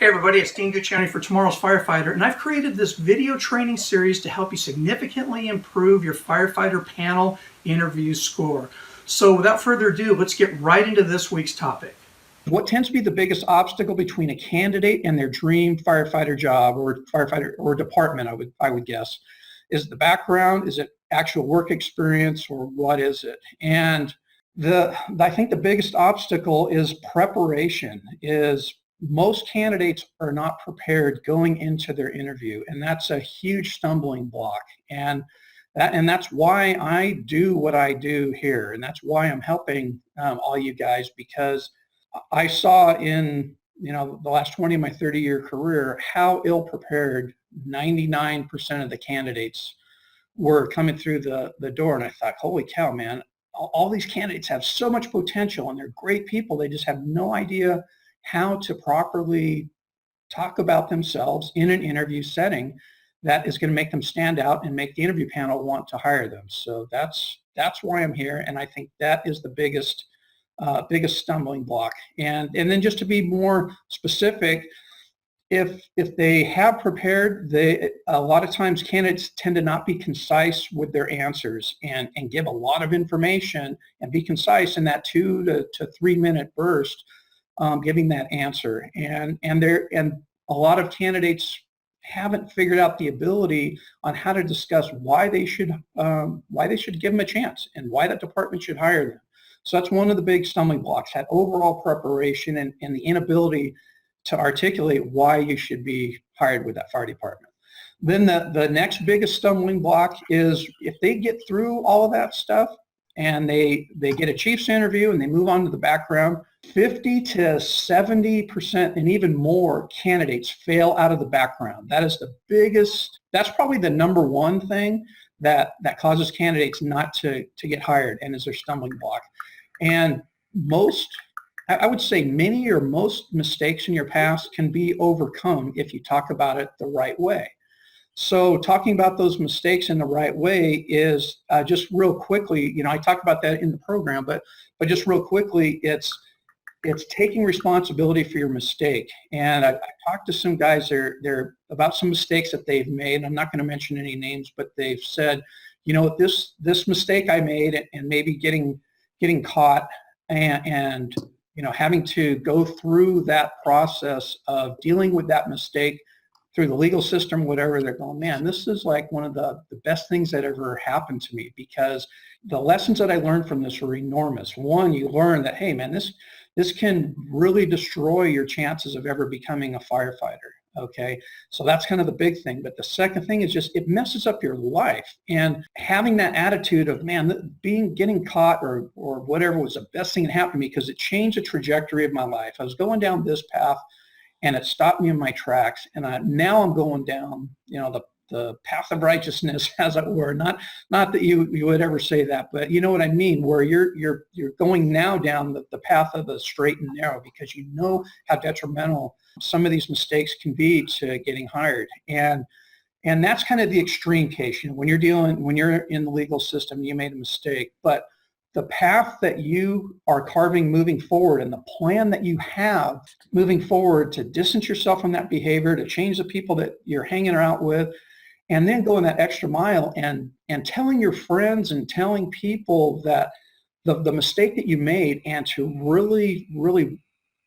Hey everybody, it's Dean Guccione for Tomorrow's Firefighter, and I've created this video training series to help you significantly improve your firefighter panel interview score. So without further ado, let's get right into this week's topic. What tends to be the biggest obstacle between a candidate and their dream firefighter job or firefighter or department, I would guess, is the background, is it actual work experience, or what is it? And I think the biggest obstacle is preparation. Most candidates are not prepared going into their interview, and that's a huge stumbling block. And that's why I do what I do here, and that's why I'm helping all you guys, because I saw in the last 20 of my 30-year career how ill prepared 99% of the candidates were coming through the door, and I thought, holy cow, man! All these candidates have so much potential, and they're great people. They just have no idea how to properly talk about themselves in an interview setting that is going to make them stand out and make the interview panel want to hire them. So that's why I'm here, and I think that is the biggest stumbling block. And then just to be more specific, if they have prepared, a lot of times candidates tend to not be concise with their answers and give a lot of information and be concise in that 2 to 3 minute burst. Giving that answer, and a lot of candidates haven't figured out the ability on how to discuss why they should give them a chance and why that department should hire them. So that's one of the big stumbling blocks: that overall preparation and the inability to articulate why you should be hired with that fire department. Then the next biggest stumbling block is if they get through all of that stuff and they get a chief's interview and they move on to the background, 50 to 70% and even more candidates fail out of the background. That is that's probably the number one thing that causes candidates not to get hired and is their stumbling block. And I would say many or most mistakes in your past can be overcome if you talk about it the right way. So talking about those mistakes in the right way is just real quickly, I talked about that in the program, but just real quickly, it's taking responsibility for your mistake. And I talked to some guys they're about some mistakes that they've made. I'm not going to mention any names, but they've said, this mistake I made, and maybe getting caught and having to go through that process of dealing with that mistake through the legal system, whatever. They're going, man, this is like one of the best things that ever happened to me, because the lessons that I learned from this were enormous. One, you learn that, hey, man, this can really destroy your chances of ever becoming a firefighter. Okay, so that's kind of the big thing. But the second thing is just it messes up your life. And having that attitude of, man, getting caught or whatever was the best thing that happened to me, because it changed the trajectory of my life. I was going down this path, and it stopped me in my tracks. And now I'm going down, the path of righteousness, as it were. Not that you would ever say that, but you know what I mean, where you're going now down the path of the straight and narrow, because you know how detrimental some of these mistakes can be to getting hired. And that's kind of the extreme case. When you're in the legal system, you made a mistake, but the path that you are carving moving forward and the plan that you have moving forward to distance yourself from that behavior, to change the people that you're hanging out with, and then going that extra mile and telling your friends and telling people that the mistake that you made, and to really, really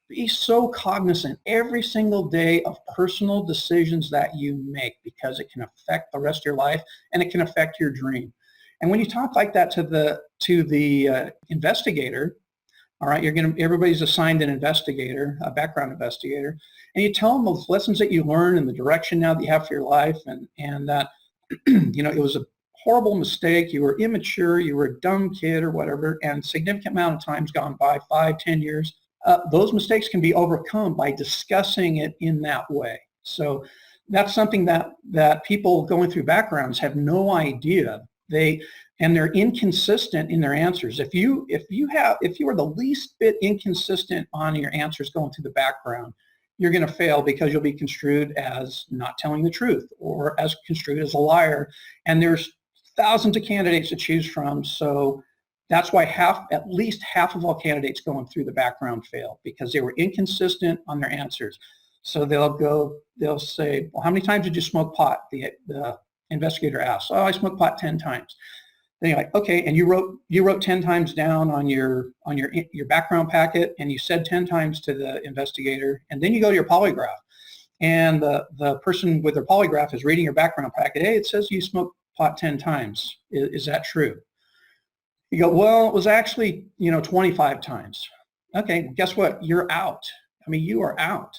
be so cognizant every single day of personal decisions that you make, because it can affect the rest of your life and it can affect your dream. And when you talk like that to the investigator, all right, everybody's assigned an investigator, a background investigator, and you tell them those lessons that you learned and the direction now that you have for your life, and that it was a horrible mistake, you were immature, you were a dumb kid or whatever, and significant amount of time's gone by, 5-10 years. Those mistakes can be overcome by discussing it in that way. So that's something that people going through backgrounds have no idea. They're inconsistent in their answers. If you are the least bit inconsistent on your answers going through the background, you're going to fail, because you'll be construed as not telling the truth or as construed as a liar. And there's thousands of candidates to choose from. So that's why at least half of all candidates going through the background fail, because they were inconsistent on their answers. So they'll say, well, how many times did you smoke pot? The investigator asks, oh, I smoked pot 10 times. Then you're like, okay, and you wrote 10 times down on your background packet, and you said 10 times to the investigator, and then you go to your polygraph, and the person with their polygraph is reading your background packet. Hey, it says you smoked pot 10 times. Is that true? You go, well, it was actually 25 times. Okay, guess what? You're out. I mean, you are out.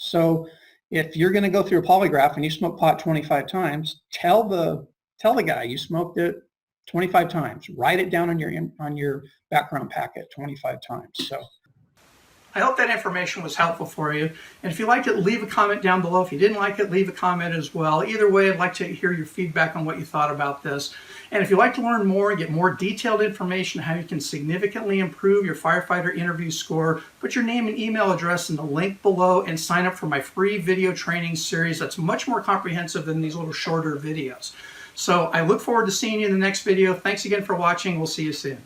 So if you're going to go through a polygraph and you smoke pot 25 times, tell the guy you smoked it 25 times. Write it down on your background packet 25 times. So I hope that information was helpful for you. And if you liked it, leave a comment down below. If you didn't like it, leave a comment as well. Either way, I'd like to hear your feedback on what you thought about this. And if you'd like to learn more and get more detailed information on how you can significantly improve your firefighter interview score, put your name and email address in the link below and sign up for my free video training series that's much more comprehensive than these little shorter videos. So I look forward to seeing you in the next video. Thanks again for watching. We'll see you soon.